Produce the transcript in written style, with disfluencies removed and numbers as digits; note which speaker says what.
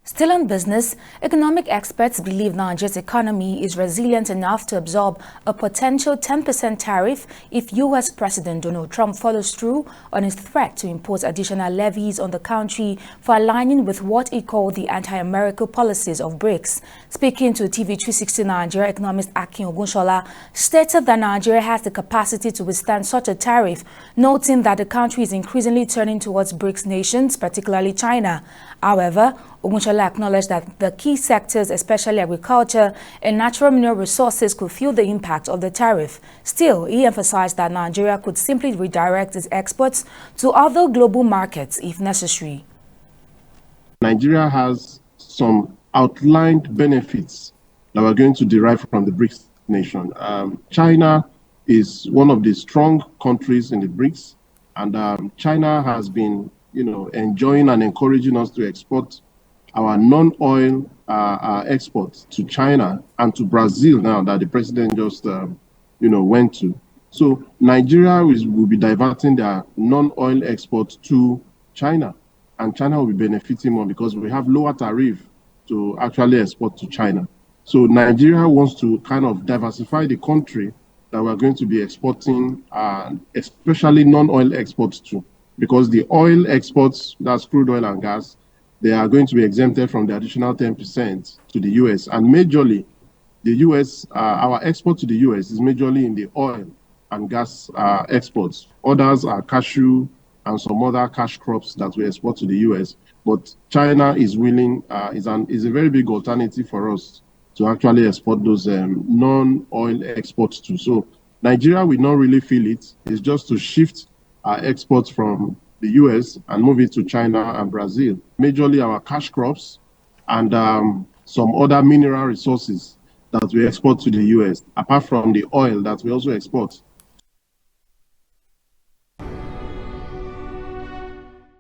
Speaker 1: Still on business, economic experts believe Nigeria's economy is resilient enough to absorb a potential 10% tariff if U.S. President Donald Trump follows through on his threat to impose additional levies on the country for aligning with what he called the anti-American policies of BRICS. Speaking to TV 360 Nigeria, economist Akin Ogunshola stated that Nigeria has the capacity to withstand such a tariff, noting that the country is increasingly turning towards BRICS nations, particularly China. However, Ogunshola acknowledged that the key sectors, especially agriculture and natural mineral resources, could feel the impact of the tariff. Still, he emphasized that Nigeria could simply redirect its exports to other global markets if necessary.
Speaker 2: Nigeria has some outlined benefits that we're going to derive from the BRICS nation. China is one of the strong countries in the BRICS, and China has been, enjoying and encouraging us to export our non-oil exports to China and to Brazil now that the president just, went to. So Nigeria will be diverting their non-oil exports to China, and China will be benefiting more because we have lower tariff to actually export to China. So Nigeria wants to kind of diversify the country that we're going to be exporting, especially non-oil exports to, because the oil exports, that's crude oil and gas, they are going to be exempted from the additional 10% to the U.S. And majorly, the U.S., our export to the U.S. is majorly in the oil and gas exports. Others are cashew and some other cash crops that we export to the U.S. But China is willing, is a very big alternative for us to actually export those non-oil exports to. So Nigeria will not really feel it. It's just to shift our exports from the U.S. and move it to China and Brazil. Majorly our cash crops and some other mineral resources that we export to the U.S., apart from the oil that we also export